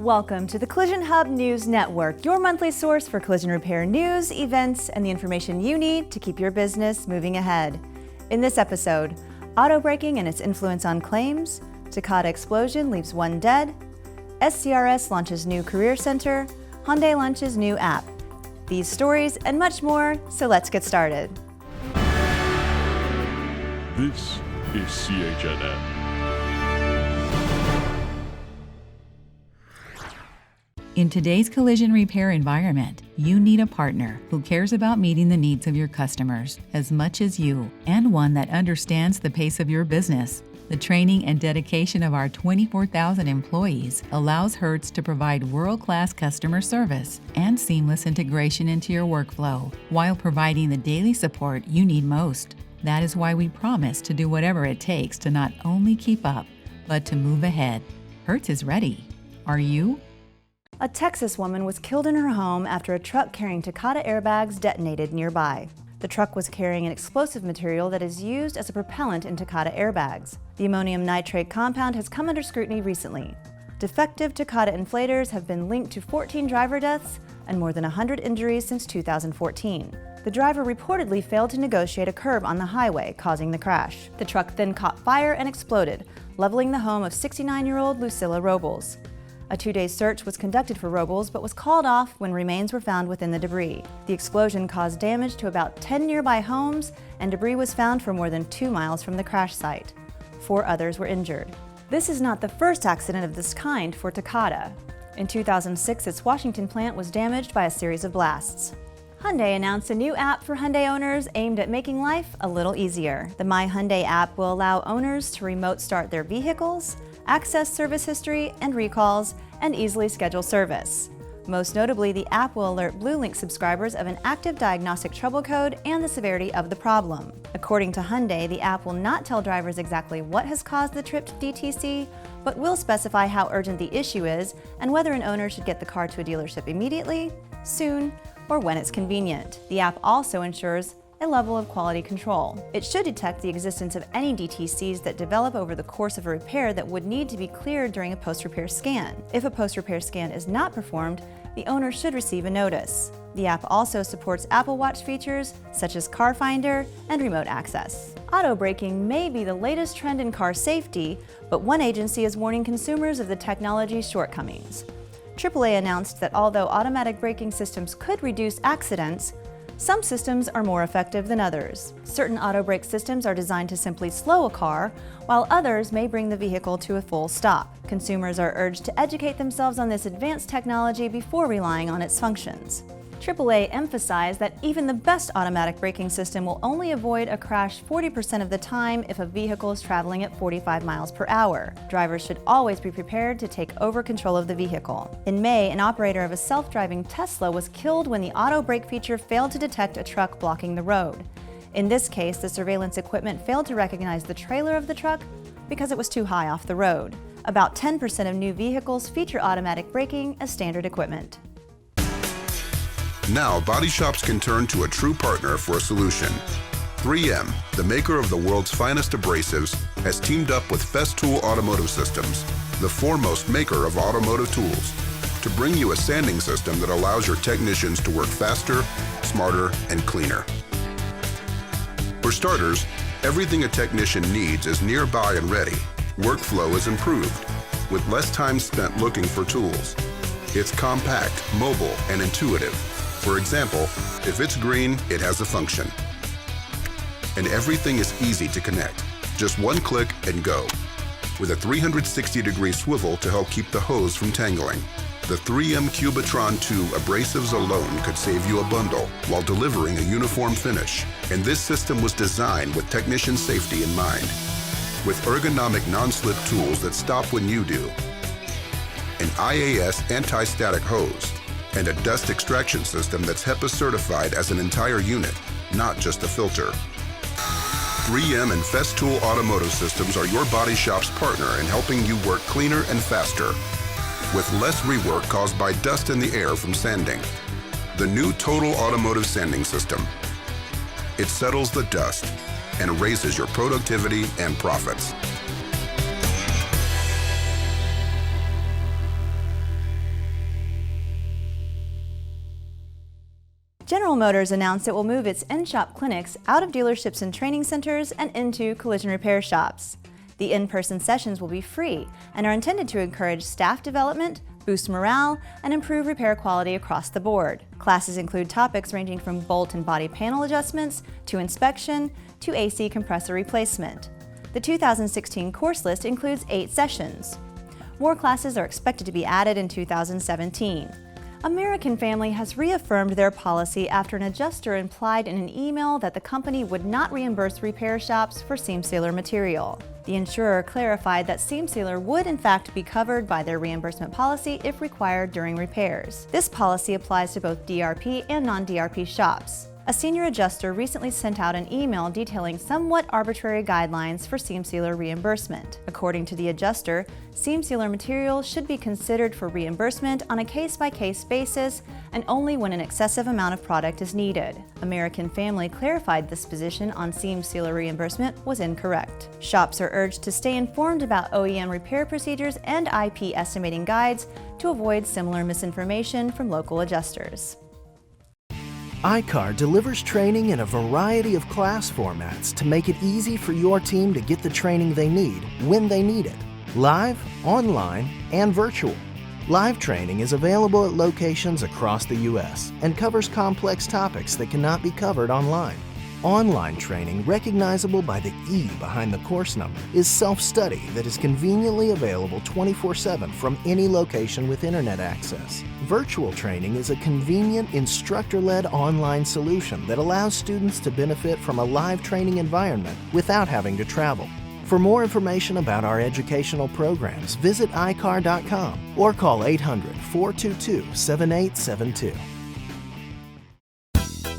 Welcome to the Collision Hub News Network, your monthly source for collision repair news, events, and the information you need to keep your business moving ahead. In this episode, auto braking and its influence on claims, Takata explosion leaves one dead, SCRS launches new career center, Hyundai launches new app. These stories and much more, so let's get started. This is CHNN. In today's collision repair environment, you need a partner who cares about meeting the needs of your customers as much as you, and one that understands the pace of your business. The training and dedication of our 24,000 employees allows Hertz to provide world-class customer service and seamless integration into your workflow, while providing the daily support you need most. That is why we promise to do whatever it takes to not only keep up, but to move ahead. Hertz is ready. Are you? A Texas woman was killed in her home after a truck carrying Takata airbags detonated nearby. The truck was carrying an explosive material that is used as a propellant in Takata airbags. The ammonium nitrate compound has come under scrutiny recently. Defective Takata inflators have been linked to 14 driver deaths and more than 100 injuries since 2014. The driver reportedly failed to negotiate a curb on the highway, causing the crash. The truck then caught fire and exploded, leveling the home of 69-year-old Lucilla Robles. A 2-day search was conducted for Robles, but was called off when remains were found within the debris. The explosion caused damage to about 10 nearby homes, and debris was found for more than 2 miles from the crash site. 4 others were injured. This is not the first accident of this kind for Takata. In 2006, its Washington plant was damaged by a series of blasts. Hyundai announced a new app for Hyundai owners aimed at making life a little easier. The My Hyundai app will allow owners to remote start their vehicles, access service history and recalls, and easily schedule service. Most notably, the app will alert BlueLink subscribers of an active diagnostic trouble code and the severity of the problem. According to Hyundai, the app will not tell drivers exactly what has caused the trip to DTC, but will specify how urgent the issue is and whether an owner should get the car to a dealership immediately, soon, or when it's convenient. The app also ensures a level of quality control. It should detect the existence of any DTCs that develop over the course of a repair that would need to be cleared during a post-repair scan. If a post-repair scan is not performed, the owner should receive a notice. The app also supports Apple Watch features such as Car Finder and remote access. Auto braking may be the latest trend in car safety, but one agency is warning consumers of the technology's shortcomings. AAA announced that although automatic braking systems could reduce accidents, some systems are more effective than others. Certain auto brake systems are designed to simply slow a car, while others may bring the vehicle to a full stop. Consumers are urged to educate themselves on this advanced technology before relying on its functions. AAA emphasized that even the best automatic braking system will only avoid a crash 40% of the time if a vehicle is traveling at 45 miles per hour. Drivers should always be prepared to take over control of the vehicle. In May, an operator of a self-driving Tesla was killed when the auto brake feature failed to detect a truck blocking the road. In this case, the surveillance equipment failed to recognize the trailer of the truck because it was too high off the road. About 10% of new vehicles feature automatic braking as standard equipment. Now, body shops can turn to a true partner for a solution. 3M, the maker of the world's finest abrasives, has teamed up with Festool Automotive Systems, the foremost maker of automotive tools, to bring you a sanding system that allows your technicians to work faster, smarter, and cleaner. For starters, everything a technician needs is nearby and ready. Workflow is improved, with less time spent looking for tools. It's compact, mobile, and intuitive. For example, if it's green, it has a function. And everything is easy to connect. Just one click and go. With a 360-degree swivel to help keep the hose from tangling. The 3M Cubitron 2 abrasives alone could save you a bundle while delivering a uniform finish. And this system was designed with technician safety in mind. With ergonomic non-slip tools that stop when you do. An IAS anti-static hose. And a dust extraction system that's HEPA certified as an entire unit, not just a filter. 3M and Festool Automotive Systems are your body shop's partner in helping you work cleaner and faster, with less rework caused by dust in the air from sanding. The new Total Automotive Sanding System. It settles the dust and raises your productivity and profits. General Motors announced it will move its in-shop clinics out of dealerships and training centers and into collision repair shops. The in-person sessions will be free and are intended to encourage staff development, boost morale, and improve repair quality across the board. Classes include topics ranging from bolt and body panel adjustments, to inspection, to AC compressor replacement. The 2016 course list includes 8 sessions. More classes are expected to be added in 2017. American Family has reaffirmed their policy after an adjuster implied in an email that the company would not reimburse repair shops for seam sealer material. The insurer clarified that seam sealer would in fact be covered by their reimbursement policy if required during repairs. This policy applies to both DRP and non-DRP shops. A senior adjuster recently sent out an email detailing somewhat arbitrary guidelines for seam sealer reimbursement. According to the adjuster, seam sealer material should be considered for reimbursement on a case-by-case basis and only when an excessive amount of product is needed. American Family clarified this position on seam sealer reimbursement was incorrect. Shops are urged to stay informed about OEM repair procedures and IP estimating guides to avoid similar misinformation from local adjusters. ICAR delivers training in a variety of class formats to make it easy for your team to get the training they need when they need it. Live, online, and virtual. Live training is available at locations across the U.S. and covers complex topics that cannot be covered online. Online training, recognizable by the E behind the course number, is self-study that is conveniently available 24/7 from any location with internet access. Virtual training is a convenient, instructor-led online solution that allows students to benefit from a live training environment without having to travel. For more information about our educational programs, visit ICAR.com or call 800-422-7872.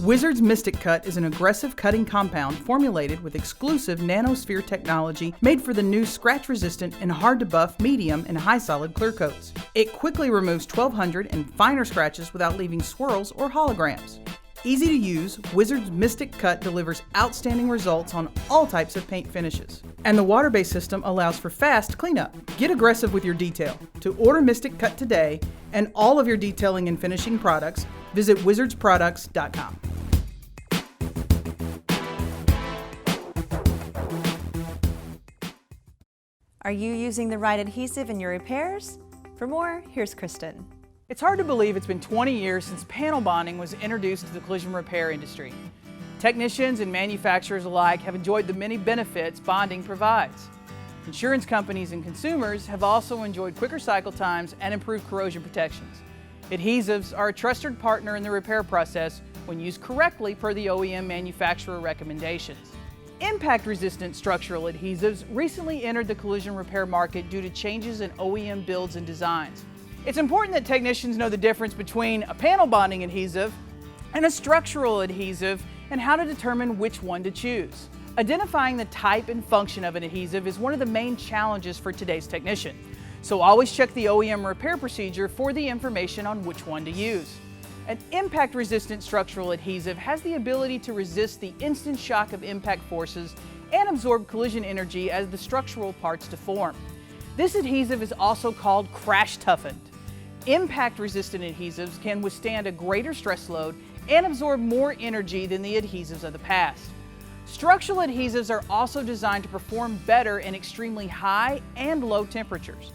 Wizard's Mystic Cut is an aggressive cutting compound formulated with exclusive nanosphere technology made for the new scratch-resistant and hard-to-buff medium and high-solid clear coats. It quickly removes 1,200 and finer scratches without leaving swirls or holograms. Easy to use, Wizard's Mystic Cut delivers outstanding results on all types of paint finishes. And the water-based system allows for fast cleanup. Get aggressive with your detail. To order Mystic Cut today and all of your detailing and finishing products, visit wizardsproducts.com. Are you using the right adhesive in your repairs? For more, here's Kristen. It's hard to believe it's been 20 years since panel bonding was introduced to the collision repair industry. Technicians and manufacturers alike have enjoyed the many benefits bonding provides. Insurance companies and consumers have also enjoyed quicker cycle times and improved corrosion protections. Adhesives are a trusted partner in the repair process when used correctly per the OEM manufacturer recommendations. Impact-resistant structural adhesives recently entered the collision repair market due to changes in OEM builds and designs. It's important that technicians know the difference between a panel bonding adhesive and a structural adhesive and how to determine which one to choose. Identifying the type and function of an adhesive is one of the main challenges for today's technician. So always check the OEM repair procedure for the information on which one to use. An impact-resistant structural adhesive has the ability to resist the instant shock of impact forces and absorb collision energy as the structural parts deform. This adhesive is also called crash-toughened. Impact-resistant adhesives can withstand a greater stress load and absorb more energy than the adhesives of the past. Structural adhesives are also designed to perform better in extremely high and low temperatures.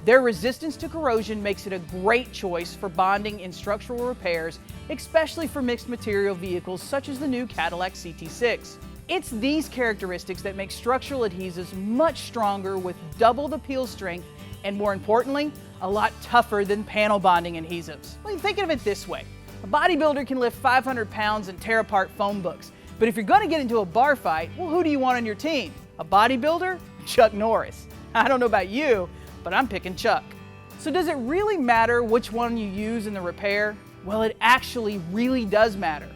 Their resistance to corrosion makes it a great choice for bonding in structural repairs, especially for mixed material vehicles such as the new Cadillac CT6. It's these characteristics that make structural adhesives much stronger with double the peel strength and, more importantly, a lot tougher than panel bonding adhesives. Well, think of it this way. A bodybuilder can lift 500 pounds and tear apart phone books. But if you're going to get into a bar fight, well, who do you want on your team? A bodybuilder? Chuck Norris. I don't know about you, but I'm picking Chuck. So does it really matter which one you use in the repair? Well, it actually really does matter.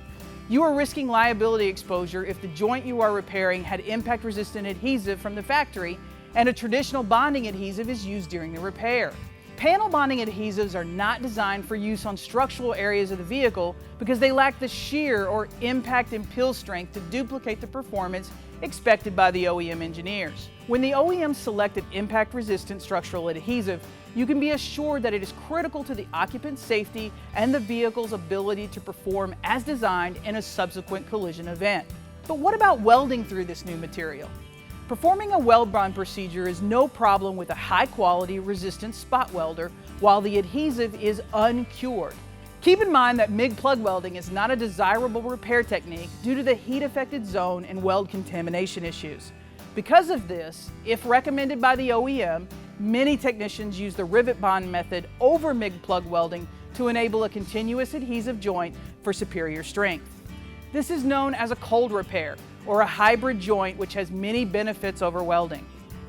You are risking liability exposure if the joint you are repairing had impact-resistant adhesive from the factory and a traditional bonding adhesive is used during the repair. Panel bonding adhesives are not designed for use on structural areas of the vehicle because they lack the shear or impact and peel strength to duplicate the performance expected by the OEM engineers. When the OEM selected impact-resistant structural adhesive, you can be assured that it is critical to the occupant's safety and the vehicle's ability to perform as designed in a subsequent collision event. But what about welding through this new material? Performing a weld bond procedure is no problem with a high-quality resistant spot welder while the adhesive is uncured. Keep in mind that MIG plug welding is not a desirable repair technique due to the heat-affected zone and weld contamination issues. Because of this, if recommended by the OEM, many technicians use the rivet bond method over MIG plug welding to enable a continuous adhesive joint for superior strength. This is known as a cold repair, or a hybrid joint, which has many benefits over welding.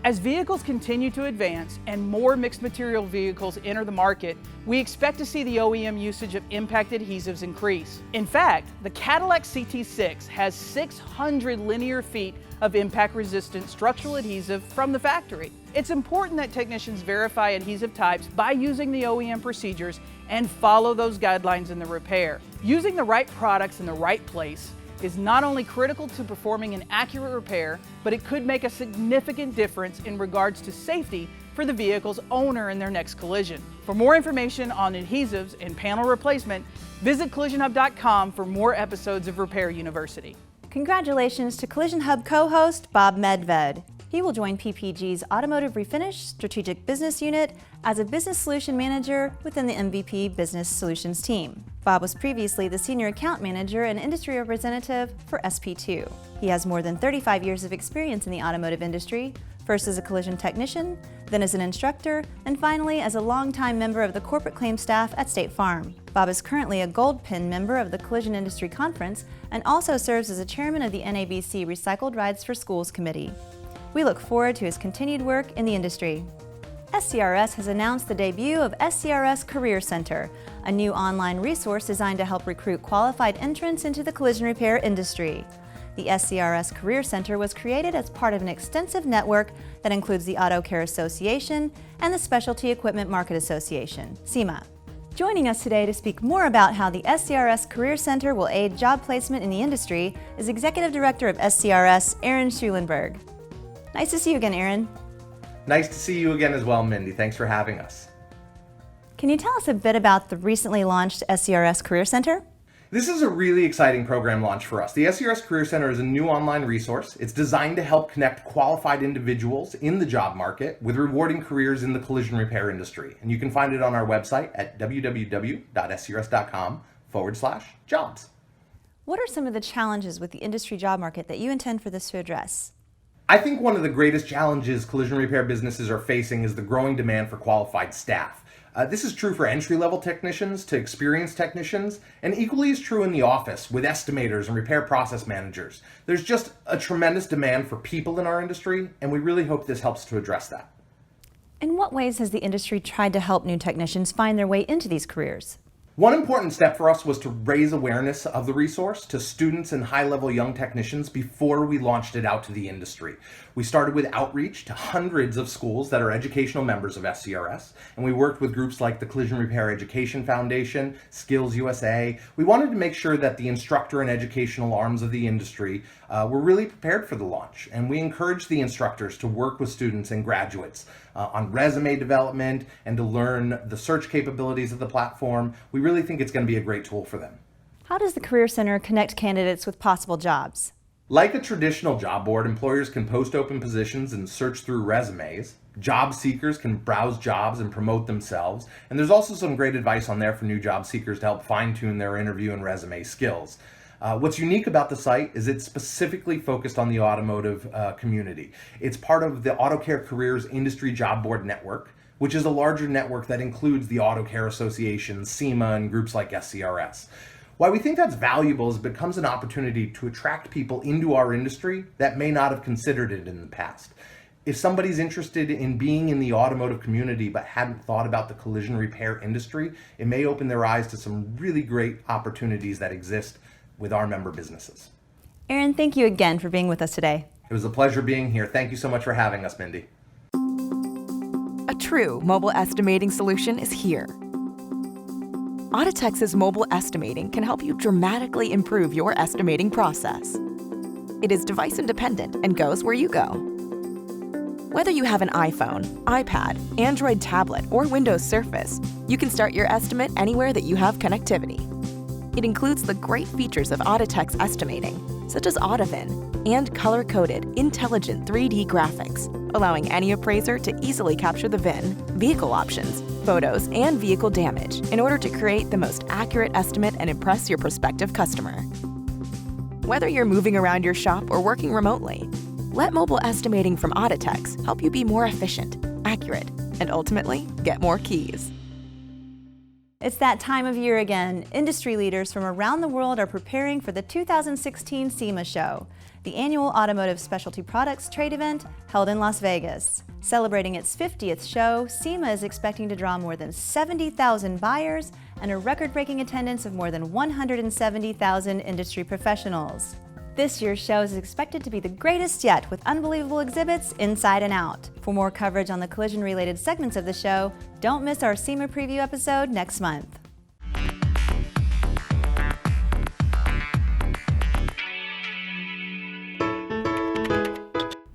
As vehicles continue to advance and more mixed material vehicles enter the market, we expect to see the OEM usage of impact adhesives increase. In fact, the Cadillac CT6 has 600 linear feet of impact-resistant structural adhesive from the factory. It's important that technicians verify adhesive types by using the OEM procedures and follow those guidelines in the repair. Using the right products in the right place is not only critical to performing an accurate repair, but it could make a significant difference in regards to safety for the vehicle's owner in their next collision. For more information on adhesives and panel replacement, visit CollisionHub.com for more episodes of Repair University. Congratulations to Collision Hub co-host Bob Medved. He will join PPG's Automotive Refinish Strategic Business Unit as a Business Solution Manager within the MVP Business Solutions team. Bob was previously the Senior Account Manager and Industry Representative for SP2. He has more than 35 years of experience in the automotive industry, first as a collision technician, then as an instructor, and finally as a longtime member of the corporate claims staff at State Farm. Bob is currently a Gold Pin member of the Collision Industry Conference and also serves as a chairman of the NABC Recycled Rides for Schools Committee. We look forward to his continued work in the industry. SCRS has announced the debut of SCRS Career Center, a new online resource designed to help recruit qualified entrants into the collision repair industry. The SCRS Career Center was created as part of an extensive network that includes the Auto Care Association and the Specialty Equipment Market Association, SEMA. Joining us today to speak more about how the SCRS Career Center will aid job placement in the industry is Executive Director of SCRS, Aaron Schulenberg. Nice to see you again, Aaron. Nice to see you again as well, Mindy. Thanks for having us. Can you tell us a bit about the recently launched SCRS Career Center? This is a really exciting program launch for us. The SCRS Career Center is a new online resource. It's designed to help connect qualified individuals in the job market with rewarding careers in the collision repair industry. And you can find it on our website at www.scrs.com/jobs. What are some of the challenges with the industry job market that you intend for this to address? I think one of the greatest challenges collision repair businesses are facing is the growing demand for qualified staff. This is true for entry-level technicians to experienced technicians, and equally is true in the office with estimators and repair process managers. There's just a tremendous demand for people in our industry, and we really hope this helps to address that. In what ways has the industry tried to help new technicians find their way into these careers? One important step for us was to raise awareness of the resource to students and high-level young technicians before we launched it out to the industry. We started with outreach to hundreds of schools that are educational members of SCRS, and we worked with groups like the Collision Repair Education Foundation, Skills USA. We wanted to make sure that the instructor and educational arms of the industry were really prepared for the launch, and we encouraged the instructors to work with students and graduates on resume development and to learn the search capabilities of the platform. We really think it's going to be a great tool for them. How does the Career Center connect candidates with possible jobs? Like a traditional job board, employers can post open positions and search through resumes. Job seekers can browse jobs and promote themselves. And there's also some great advice on there for new job seekers to help fine-tune their interview and resume skills. What's unique about the site is it's specifically focused on the automotive community. It's part of the Auto Care Careers Industry Job Board Network, which is a larger network that includes the Auto Care Association, SEMA, and groups like SCRS. Why we think that's valuable is it becomes an opportunity to attract people into our industry that may not have considered it in the past. If somebody's interested in being in the automotive community but hadn't thought about the collision repair industry, it may open their eyes to some really great opportunities that exist with our member businesses. Aaron, thank you again for being with us today. It was a pleasure being here. Thank you so much for having us, Mindy. A true mobile estimating solution is here. Autotex's mobile estimating can help you dramatically improve your estimating process. It is device independent and goes where you go. Whether you have an iPhone, iPad, Android tablet, or Windows Surface, you can start your estimate anywhere that you have connectivity. It includes the great features of Autotech's estimating, such as AutoVin, and color-coded, intelligent 3D graphics, allowing any appraiser to easily capture the VIN, vehicle options, photos, and vehicle damage in order to create the most accurate estimate and impress your prospective customer. Whether you're moving around your shop or working remotely, let mobile estimating from Autotech help you be more efficient, accurate, and ultimately get more keys. It's that time of year again. Industry leaders from around the world are preparing for the 2016 SEMA show, the annual automotive specialty products trade event held in Las Vegas. Celebrating its 50th show, SEMA is expecting to draw more than 70,000 buyers and a record-breaking attendance of more than 170,000 industry professionals. This year's show is expected to be the greatest yet, with unbelievable exhibits inside and out. For more coverage on the collision-related segments of the show, don't miss our SEMA preview episode next month.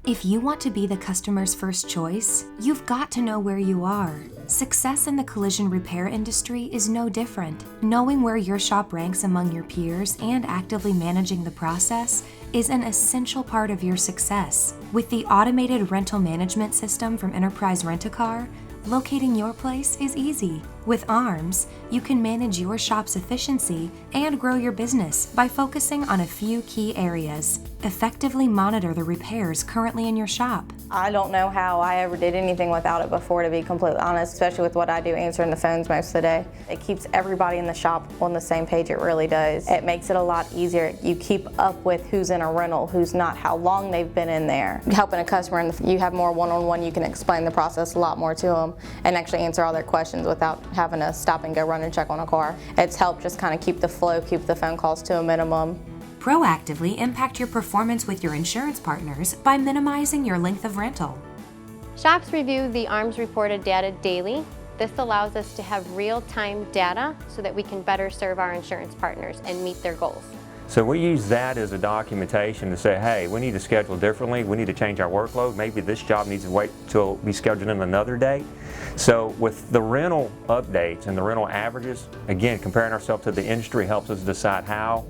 If you want to be the customer's first choice, you've got to know where you are. Success in the collision repair industry is no different. Knowing where your shop ranks among your peers and actively managing the process is an essential part of your success. With the automated rental management system from Enterprise RentACar, locating your place is easy. With ARMS, you can manage your shop's efficiency and grow your business by focusing on a few key areas. Effectively monitor the repairs currently in your shop. I don't know how I ever did anything without it before, to be completely honest, especially with what I do answering the phones most of the day. It keeps everybody in the shop on the same page, it really does. It makes it a lot easier. You keep up with who's in a rental, who's not, how long they've been in there. Helping a customer, and you have more one-on-one, you can explain the process a lot more to them and actually answer all their questions without having to stop and go run and check on a car. It's helped just kind of keep the flow, keep the phone calls to a minimum. Proactively impact your performance with your insurance partners by minimizing your length of rental. Shops review the ARMS reported data daily. This allows us to have real-time data so that we can better serve our insurance partners and meet their goals. So we use that as a documentation to say, hey, we need to schedule differently, we need to change our workload, maybe this job needs to wait till we schedule in another day. So with the rental updates and the rental averages, again, comparing ourselves to the industry helps us decide how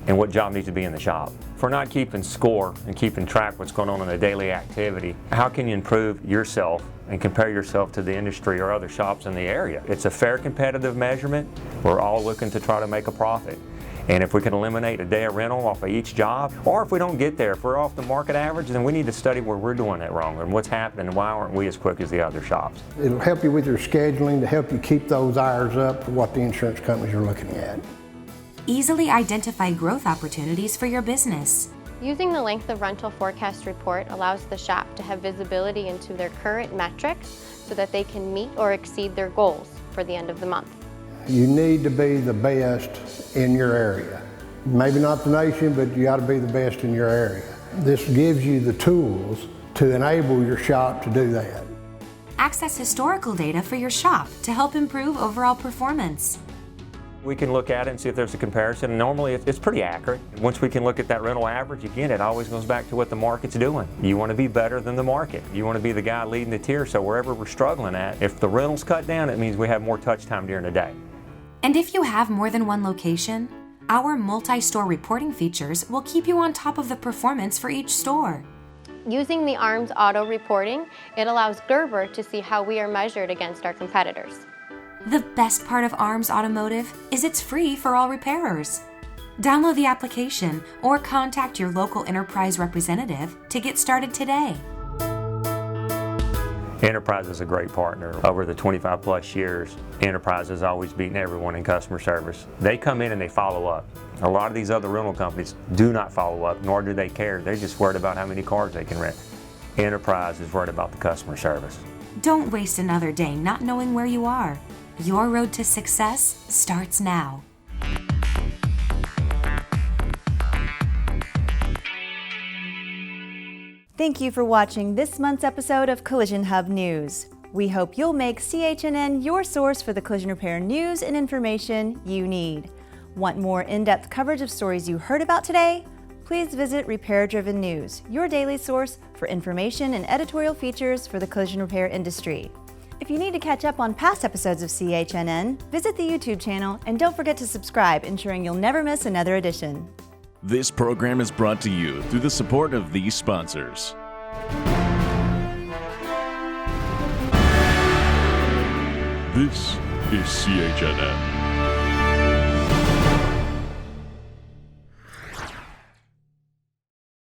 and what job needs to be in the shop. If we're not keeping score and keeping track of what's going on in the daily activity, how can you improve yourself and compare yourself to the industry or other shops in the area? It's a fair competitive measurement. We're all looking to try to make a profit. And if we can eliminate a day of rental off of each job, or if we don't get there, if we're off the market average, then we need to study where we're doing it wrong and what's happening and why aren't we as quick as the other shops. It'll help you with your scheduling to help you keep those hours up for what the insurance companies are looking at. Easily identify growth opportunities for your business. Using the length of rental forecast report allows the shop to have visibility into their current metrics so that they can meet or exceed their goals for the end of the month. You need to be the best in your area. Maybe not the nation, but you got to be the best in your area. This gives you the tools to enable your shop to do that. Access historical data for your shop to help improve overall performance. We can look at it and see if there's a comparison. Normally it's pretty accurate. Once we can look at that rental average, again, it always goes back to what the market's doing. You want to be better than the market. You want to be the guy leading the tier, so wherever we're struggling at, if the rental's cut down, it means we have more touch time during the day. And if you have more than one location, our multi-store reporting features will keep you on top of the performance for each store. Using the ARMS auto reporting, it allows Gerber to see how we are measured against our competitors. The best part of ARMS Automotive is it's free for all repairers. Download the application or contact your local Enterprise representative to get started today. Enterprise is a great partner. Over the 25 plus years, Enterprise has always beaten everyone in customer service. They come in and they follow up. A lot of these other rental companies do not follow up, nor do they care. They're just worried about how many cars they can rent. Enterprise is worried about the customer service. Don't waste another day not knowing where you are. Your road to success starts now. Thank you for watching this month's episode of Collision Hub News. We hope you'll make CHNN your source for the collision repair news and information you need. Want more in-depth coverage of stories you heard about today? please visit Repair Driven News, your daily source for information and editorial features for the collision repair industry. If you need to catch up on past episodes of CHNN, visit the YouTube channel and don't forget to subscribe, ensuring you'll never miss another edition. This program is brought to you through the support of these sponsors. This is CHNN.